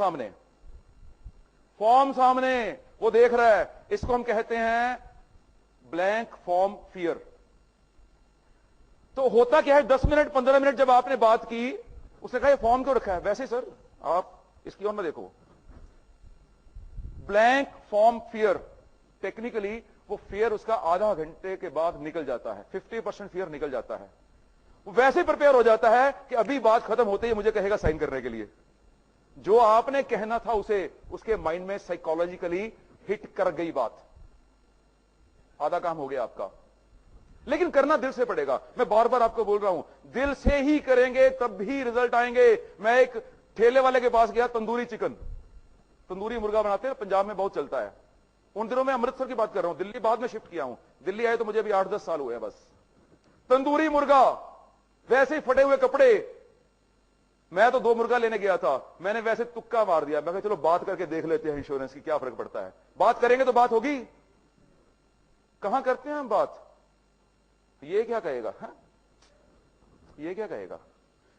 सामने वो देख रहा है, इसको हम कहते हैं ब्लैंक फॉर्म फियर। तो होता क्या है, 10 मिनट 15 मिनट जब आपने बात की, उसने कहा ये फॉर्म क्यों रखा है? वैसे सर आप इसकी ओर में देखो, ब्लैंक फॉर्म फियर, टेक्निकली वो फियर उसका आधा घंटे के बाद निकल जाता है, 50% फियर निकल जाता है। वो वैसे प्रिपेयर हो जाता है कि अभी बात खत्म होते ही मुझे कहेगा साइन करने के लिए। जो आपने कहना था उसे, उसके माइंड में साइकोलॉजिकली हिट कर गई बात, आधा काम हो गया आपका। लेकिन करना दिल से पड़ेगा। मैं बार बार आपको बोल रहा हूं, दिल से ही करेंगे तब भी रिजल्ट आएंगे। मैं एक ठेले वाले के पास गया, तंदूरी चिकन, तंदूरी मुर्गा बनाते हैं, पंजाब में बहुत चलता है। उन दिनों में अमृतसर की बात कर रहा हूं, दिल्ली बाद में शिफ्ट किया हूं। दिल्ली आए तो मुझे अभी 8-10 साल हुए हैं बस। तंदूरी मुर्गा, वैसे ही फटे हुए कपड़े। मैं तो 2 मुर्गा लेने गया था, मैंने वैसे तुक्का मार दिया। मैं कहा चलो बात करके देख लेते हैं इंश्योरेंस की क्या फर्क पड़ता है। बात करेंगे तो बात होगी, कहां करते हैं हम बात? ये क्या कहेगा? हा? ये क्या कहेगा?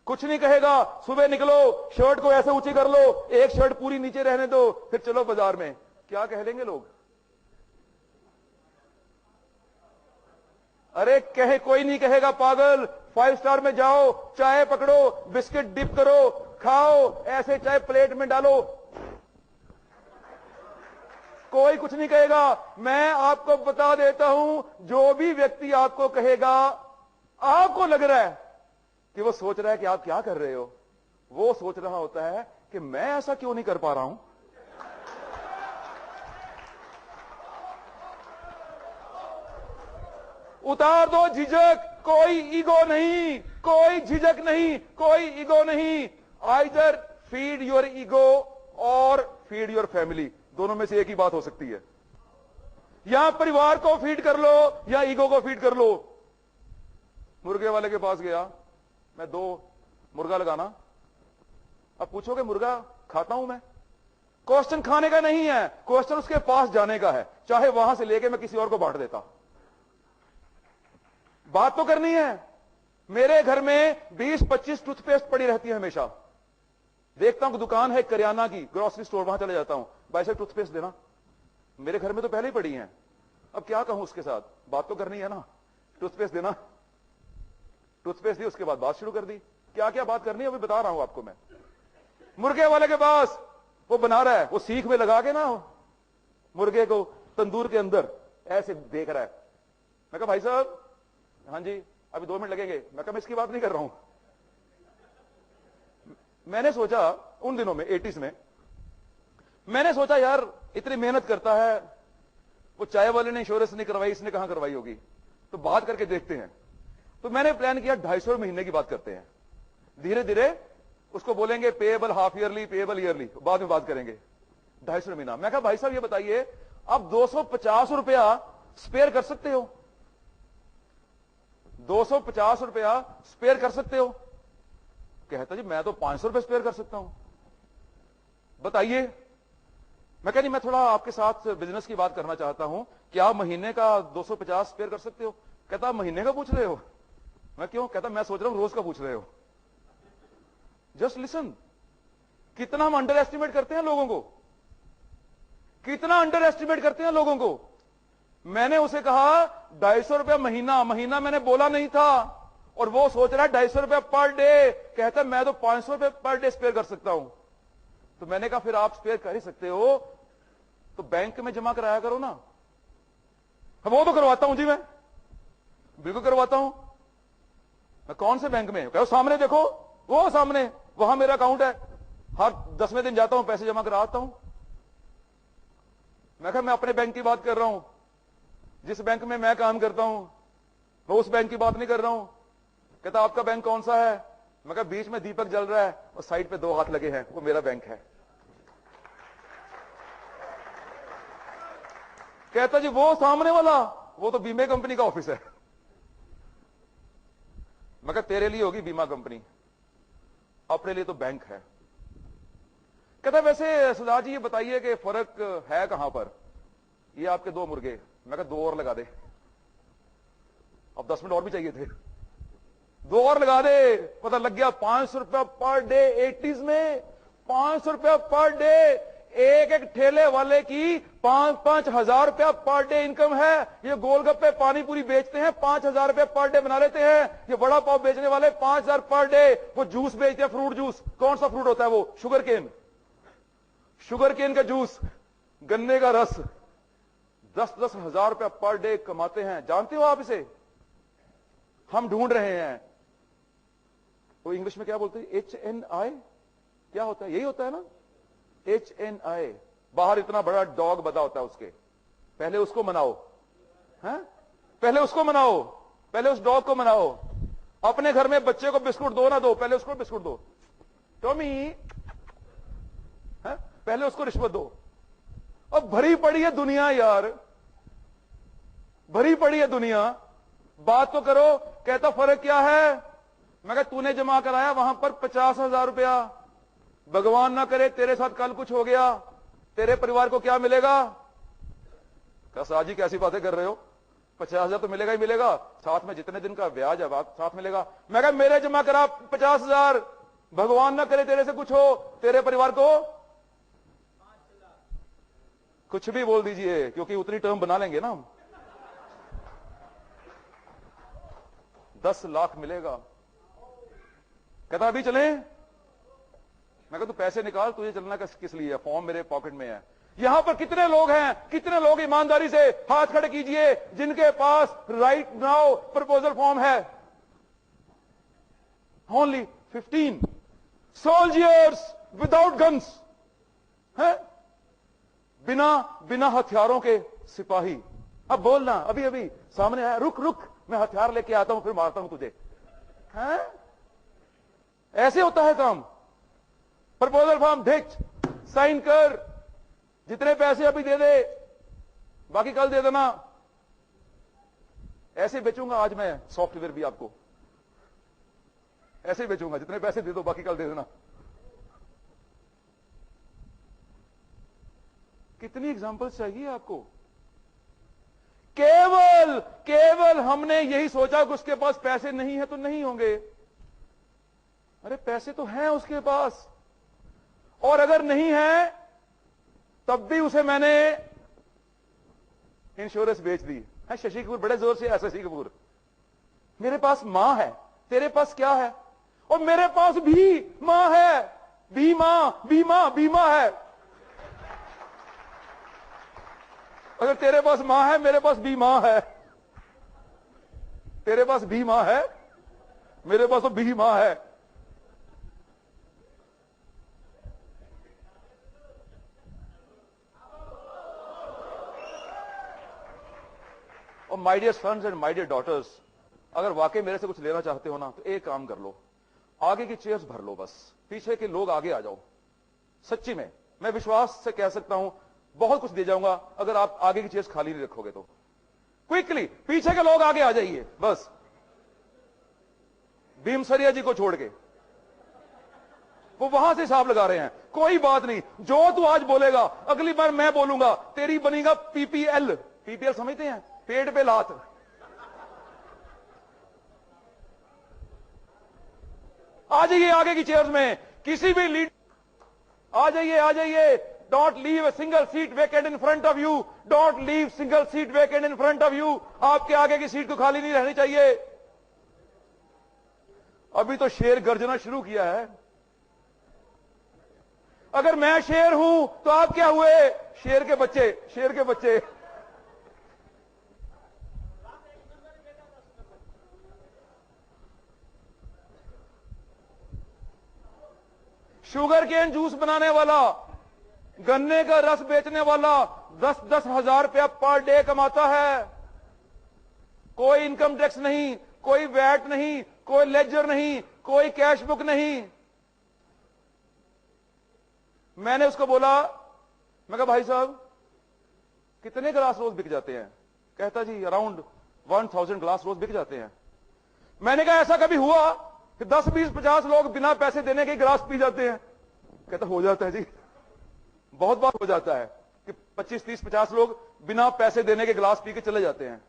कुछ नहीं कहेगा। सुबह निकलो, शर्ट को ऐसे ऊंची कर लो, एक शर्ट पूरी नीचे रहने दो, फिर चलो बाजार में। क्या कह लेंगे लोग? अरे कहे कोई नहीं कहेगा पागल। 5 स्टार में जाओ, चाय पकड़ो, बिस्किट डिप करो, खाओ, ऐसे चाय प्लेट में डालो, कोई कुछ नहीं कहेगा। मैं आपको बता देता हूं, जो भी व्यक्ति आपको कहेगा, आपको लग रहा है कि वो सोच रहा है कि आप क्या कर रहे हो, वो सोच रहा होता है कि मैं ऐसा क्यों नहीं कर पा रहा हूं। उतार दो झिझक, कोई ईगो नहीं, कोई झिझक नहीं, कोई ईगो नहीं। आइदर फीड योर ईगो और फीड योर फैमिली, दोनों में से एक ही बात हो सकती है। या परिवार को फीड कर लो या ईगो को फीड कर लो। मुर्गे वाले के पास गया, मैं 2 मुर्गा लगाना। अब पूछोगे मुर्गा खाता हूं मैं? क्वेश्चन खाने का नहीं है, क्वेश्चन उसके पास जाने का है। चाहे वहां से लेके मैं किसी और को बांट देता। बात तो करनी है। मेरे घर में 20-25 टूथपेस्ट पड़ी रहती है हमेशा। देखता हूं कि दुकान है करियाना की, ग्रोसरी स्टोर, वहां चले जाता हूं, भाई साहब टूथपेस्ट देना। मेरे घर में तो पहले ही पड़ी हैं, अब क्या कहूं उसके साथ? बात तो करनी है ना, टूथपेस्ट देना। टूथपेस्ट दी, उसके बाद बात शुरू कर दी। क्या क्या बात करनी है अभी बता रहा हूं आपको मैं। मुर्गे वाले के पास वो बना रहा है, वो सीख में लगा के ना मुर्गे को तंदूर के अंदर ऐसे देख रहा है। मैं कहा भाई साहब, हाँ जी अभी 2 मिनट लगेंगे। मैं कहा मैं इसकी बात नहीं कर रहा हूं। मैंने सोचा उन दिनों में 80s में, मैंने सोचा यार इतनी मेहनत करता है, वो चाय वाले ने इंश्योरेंस नहीं करवाई, इसने कहां करवाई होगी, तो बात करके देखते हैं। तो मैंने प्लान किया 250 महीने की बात करते हैं। धीरे धीरे उसको बोलेंगे payable half yearly, payable yearly, बाद में बात करेंगे। 250 महीना। मैं कहा भाई साहब ये बताइए, आप 250 रुपया स्पेयर कर सकते हो? 250 रुपया स्पेयर कर सकते हो? कहता जी मैं तो 500 रुपए स्पेयर कर सकता हूं। बताइए। मैं कह नहीं, मैं थोड़ा आपके साथ बिजनेस की बात करना चाहता हूं, क्या आप महीने का 250 स्पेयर कर सकते हो? कहता आप महीने का पूछ रहे हो? मैं क्यों? कहता मैं सोच रहा हूं रोज का पूछ रहे हो। जस्ट लिसन, कितना हम अंडर एस्टिमेट करते हैं लोगों को, कितना अंडर एस्टिमेट करते हैं लोगों को। मैंने उसे कहा 250 रुपया महीना, महीना मैंने बोला नहीं था, और वो सोच रहा है 250 रुपया पर डे। कहता मैं तो 500 रुपये पर डे स्पेयर कर सकता हूं। तो मैंने कहा फिर आप स्पेयर कर ही सकते हो तो बैंक में जमा कराया करो ना। वो तो करवाता हूं जी, मैं बिल्कुल करवाता हूं। मैं कौन से बैंक में? कहो सामने देखो, वो सामने, वहां मेरा अकाउंट है, हर 10वें दिन जाता हूं, पैसे जमा करा आता हूं। मैं कहा मैं अपने बैंक की बात कर रहा हूं, जिस बैंक में मैं काम करता हूं, मैं उस बैंक की बात नहीं कर रहा हूं। कहता आपका बैंक कौन सा है? मैं कहा बीच में दीपक जल रहा है और साइड पे 2 हाथ लगे हैं, वो मेरा बैंक है। कहता जी वो सामने वाला, वो तो बीमे कंपनी का ऑफिस है। मैं कहा तेरे लिए होगी बीमा कंपनी, अपने लिए तो बैंक है। कहता वैसे सरदार जी ये बताइए कि फर्क है कहां पर? ये आपके 2 मुर्गे। मैं कहा 2 और लगा दे। अब 10 मिनट और भी चाहिए थे, 2 और लगा दे। पता लग गया 500 रुपया पर डे। 80s में 500 रुपया पर डे। एक एक ठेले वाले की 5-5 हजार रुपया पर डे इनकम है। ये गोलगप्पे पानी पूरी बेचते हैं, 5,000 रुपये पर डे बना लेते हैं। ये वड़ा पाव बेचने वाले 5,000 पर डे। वो जूस बेचते हैं, फ्रूट जूस। कौन सा फ्रूट होता है वो? Sugar cane. शुगर केन का जूस, गन्ने का रस। 10-10 हजार रुपया पर डे कमाते हैं। जानते हो आप इसे? हम ढूंढ रहे हैं। वो इंग्लिश में क्या बोलते हैं? HNI क्या होता है? यही होता है ना, HNI। बाहर इतना बड़ा डॉग बधा होता है उसके, पहले उसको मनाओ, हैं? पहले उसको मनाओ, पहले उस डॉग को मनाओ। अपने घर में बच्चे को बिस्कुट दो ना दो, पहले उसको बिस्कुट दो। टॉमी, हैं? पहले उसको रिश्वत दो। अब भरी पड़ी है दुनिया यार, भरी पड़ी है दुनिया। बात तो करो। कहता फर्क क्या है? मैं कहा तूने जमा कराया वहां पर 50,000 रुपया, भगवान ना करे तेरे साथ कल कुछ हो गया, तेरे परिवार को क्या मिलेगा? कहा साजी कैसी बातें कर रहे हो, 50,000 तो मिलेगा ही मिलेगा, साथ में जितने दिन का ब्याज है साथ मिलेगा। मैं कहा मेरे जमा करा 50,000, भगवान ना करे तेरे से कुछ हो, तेरे परिवार को कुछ भी बोल दीजिए, क्योंकि उतनी टर्म बना लेंगे ना हम। 10 लाख मिलेगा। कहता अभी चलें? मैं कहा तू पैसे निकाल, तुझे चलना किस लिए? फॉर्म मेरे पॉकेट में है। यहां पर कितने लोग हैं, कितने लोग ईमानदारी से हाथ खड़े कीजिए जिनके पास राइट नाउ प्रपोजल फॉर्म है? ओनली 15 सोल्जर्स विदाउट गन्स है, बिना हथियारों के सिपाही। अब बोलना, अभी अभी सामने आया, रुक रुक मैं हथियार लेके आता हूं फिर मारता हूं तुझे। हैं? ऐसे होता है काम। प्रपोजल फॉर्म धिच, साइन कर, जितने पैसे अभी दे दे, बाकी कल दे देना। ऐसे बेचूंगा आज मैं सॉफ्टवेयर भी आपको, ऐसे बेचूंगा, जितने पैसे दे दो बाकी कल दे देना। कितनी एग्जांपल्स चाहिए आपको? केवल हमने यही सोचा कि उसके पास पैसे नहीं है तो नहीं होंगे। अरे पैसे तो हैं उसके पास, और अगर नहीं है तब भी उसे मैंने इंश्योरेंस बेच दी है। शशि कपूर बड़े जोर से है, शशि कपूर, मेरे पास मां है, तेरे पास क्या है? और मेरे पास भी मां है, बीमा है। अगर तेरे पास मां है, मेरे पास भी मां है। तेरे पास भी मां है, मेरे पास तो भी मां है। और my dear sons and my dear daughters, अगर वाकई मेरे से कुछ लेना चाहते हो ना तो एक काम कर लो, आगे की चेयर्स भर लो, बस पीछे के लोग आगे आ जाओ। सच्ची में मैं विश्वास से कह सकता हूं बहुत कुछ दे जाऊंगा अगर आप आगे की चेयर्स खाली नहीं रखोगे तो। क्विकली पीछे के लोग आगे आ जाइए, बस भीमसरिया जी को छोड़ के, वो वहां से हिसाब लगा रहे हैं। कोई बात नहीं, जो तू आज बोलेगा अगली बार मैं बोलूंगा, तेरी बनेगा पीपीएल। पीपीएल समझते हैं? पेट पे लात। आ जाइए आगे की चेयर्स में, किसी भी लीड आ जाइए। Don't leave a single seat vacant in front of you, don't leave single seat vacant in front of you. आपके आगे की सीट को खाली नहीं रहनी चाहिए। अभी तो शेर गर्जना शुरू किया है। अगर मैं शेर हूं तो आप क्या हुए? शेर के बच्चे। शुगर केन जूस बनाने वाला, गन्ने का रस बेचने वाला 10-10 हजार रुपया पर डे कमाता है। कोई इनकम टैक्स नहीं, कोई वैट नहीं, कोई लेजर नहीं, कोई कैश बुक नहीं। मैंने उसको बोला, मैं कहा भाई साहब कितने गिलास रोज बिक जाते हैं? कहता जी अराउंड 1000 गिलास रोज बिक जाते हैं। मैंने कहा ऐसा कभी हुआ कि 10, 20, 50 लोग बिना पैसे देने के गिलास पी जाते हैं? कहता हो जाता है जी, बहुत बार हो जाता है कि 25, 30, 50 लोग बिना पैसे देने के गिलास पी के चले जाते हैं।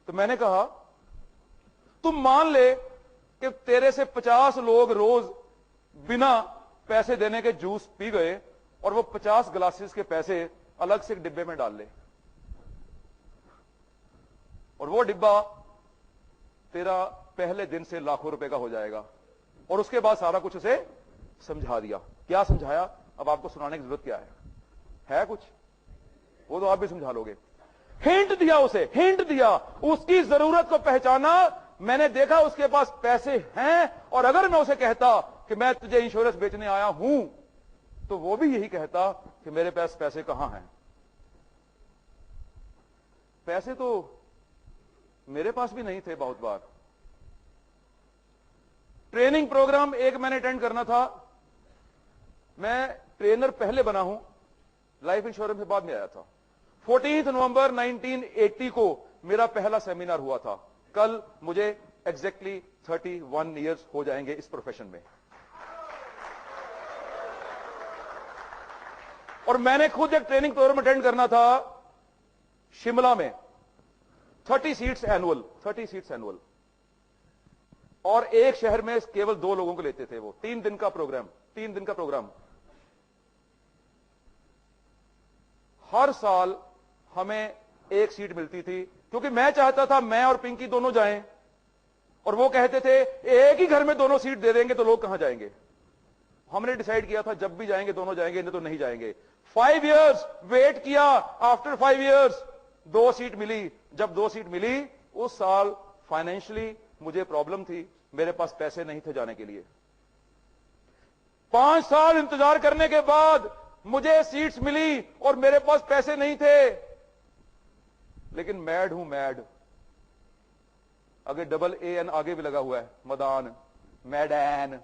तो मैंने कहा तुम मान ले कि तेरे से 50 लोग रोज बिना पैसे देने के जूस पी गए और वो 50 ग्लासेस के पैसे अलग से एक डिब्बे में डाल ले, और वो डिब्बा तेरा पहले दिन से लाखों रुपए का हो जाएगा। और उसके बाद सारा कुछ उसे समझा दिया। क्या समझाया? अब आपको सुनाने की जरूरत क्या है कुछ? वो तो आप भी समझा लोगे। हिंट दिया उसे, हिंट दिया, उसकी जरूरत को पहचाना। मैंने देखा उसके पास पैसे हैं, और अगर मैं उसे कहता कि मैं तुझे इंश्योरेंस बेचने आया हूं तो वो भी यही कहता कि मेरे पास पैसे कहां हैं। पैसे तो मेरे पास भी नहीं थे। बहुत बार ट्रेनिंग प्रोग्राम एक मैंने अटेंड करना था। मैं ट्रेनर पहले बना हूं, लाइफ इंश्योरेंस से बाद में आया था। 14 नवंबर 1980 को मेरा पहला सेमिनार हुआ था। कल मुझे एग्जैक्टली 31 ईयर्स हो जाएंगे इस प्रोफेशन में। और मैंने खुद एक ट्रेनिंग प्रोग्राम अटेंड करना था शिमला में, 30 सीट्स एनुअल, और एक शहर में केवल 2 लोगों को लेते थे। वो 3 दिन का प्रोग्राम। हर साल हमें एक सीट मिलती थी, क्योंकि मैं चाहता था मैं और पिंकी दोनों जाएं, और वो कहते थे एक ही घर में दोनों सीट दे देंगे तो लोग कहां जाएंगे। हमने डिसाइड किया था जब भी जाएंगे दोनों जाएंगे, नहीं तो नहीं जाएंगे। 5 इयर्स वेट किया। आफ्टर 5 इयर्स 2 सीट मिली। जब 2 सीट मिली, उस साल फाइनेंशियली मुझे प्रॉब्लम थी, मेरे पास पैसे नहीं थे जाने के लिए। 5 साल इंतजार करने के बाद मुझे सीट्स मिली और मेरे पास पैसे नहीं थे। लेकिन मैड हूं, मैड। आगे डबल AN आगे भी लगा हुआ है, मैदान, मैदान।